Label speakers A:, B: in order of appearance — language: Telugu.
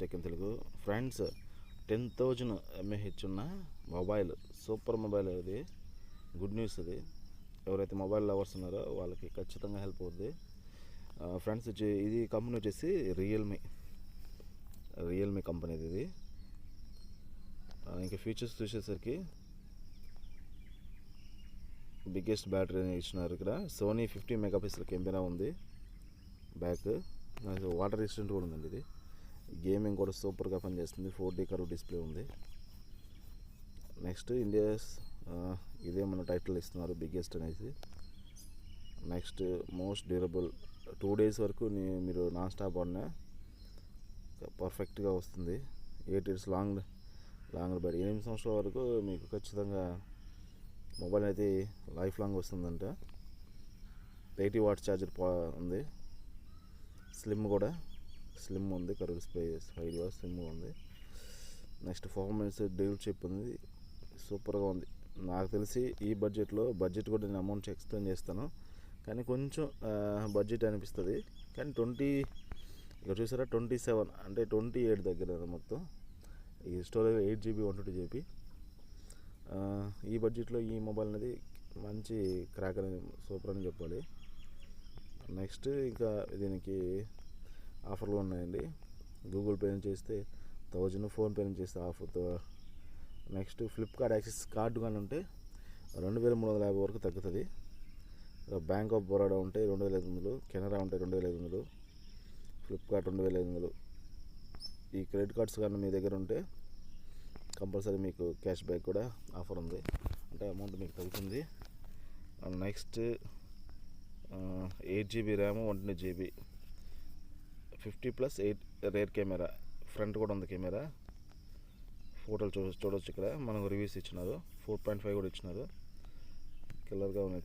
A: Tech in Telugu. Friends, 10,000 mAh ఉన్న మొబైల్, సూపర్ మొబైల్. అది గుడ్ న్యూస్. అది ఎవరైతే మొబైల్ లవర్స్ ఉన్నారో వాళ్ళకి ఖచ్చితంగా హెల్ప్ అవుతుంది. ఫ్రెండ్స్, ఇది కంపెనీ వచ్చేసి రియల్మీ కంపెనీ ఇది. ఇంకా ఫీచర్స్ చూసేసరికి బిగ్గెస్ట్ బ్యాటరీ ఇచ్చినారు. ఇక్కడ సోనీ 50 మెగాపిక్సెల్ కెమెరా ఉంది. బ్యాక్ వాటర్ రెసిస్టెంట్ కూడా ఉందండి. ఇది గేమింగ్ కూడా సూపర్గా పనిచేస్తుంది. 4D కర్వ్ డిస్ప్లే ఉంది. నెక్స్ట్ ఇండియాస్ ఇదే మన టైటిల్ ఇస్తున్నారు, బిగ్గెస్ట్ అనేసి. Next most durable. 2 days వరకు మీరు నాన్ స్టాప్ ఆడినా పర్ఫెక్ట్గా వస్తుంది. 8 years లాంగ్ బ్యాటరీ. 8 సంవత్సరాల వరకు మీకు ఖచ్చితంగా మొబైల్ అయితే లైఫ్ లాంగ్ వస్తుందంట. 80 watts ఛార్జర్ ఉంది. స్లిమ్ ఉంది. కర్వ్ డిస్ప్లే 5 watts స్లిమ్ ఉంది. నెక్స్ట్ పర్ఫార్మెన్స్ డ్యూల్ చిప్ ఉంది. సూపర్గా ఉంది. నాకు తెలిసి ఈ బడ్జెట్ కూడా నేను అమౌంట్ ఎక్స్ప్లెయిన్ చేస్తాను, కానీ కొంచెం బడ్జెట్ అనిపిస్తుంది. కానీ ఇక్కడ చూసారా, 27 అంటే 28 దగ్గర మొత్తం. ఈ స్టోరేజ్ 8GB 128GB. ఈ బడ్జెట్లో ఈ మొబైల్ అనేది మంచి క్రాక్ అనేది సూపర్ అని చెప్పాలి. నెక్స్ట్ ఇంకా దీనికి ఆఫర్లు ఉన్నాయండి. గూగుల్ పే చేస్తే 1000, ఫోన్పే చేస్తే ఆఫర్తో. నెక్స్ట్ ఫ్లిప్కార్ట్ యాక్సెస్ కార్డు కానీ ఉంటే 2350 వరకు తగ్గుతుంది. బ్యాంక్ ఆఫ్ బరోడా ఉంటే 2500, కెనరా ఉంటే 2500, ఫ్లిప్కార్ట్ 2500. ఈ క్రెడిట్ కార్డ్స్ కానీ మీ దగ్గర ఉంటే కంపల్సరీ మీకు క్యాష్ బ్యాక్ కూడా ఆఫర్ ఉంది, అంటే అమౌంట్ మీకు తగ్గుతుంది. Next 8GB RAM, 128GB, 50+8 rear camera. Front కూడా ఉంది కెమెరా. ఫోటోలు చూడవచ్చు. ఇక్కడ మనకు రివ్యూస్ ఇచ్చినారు. 4.5 కూడా ఇచ్చినారు. కిల్లర్గా ఉన్నాయి.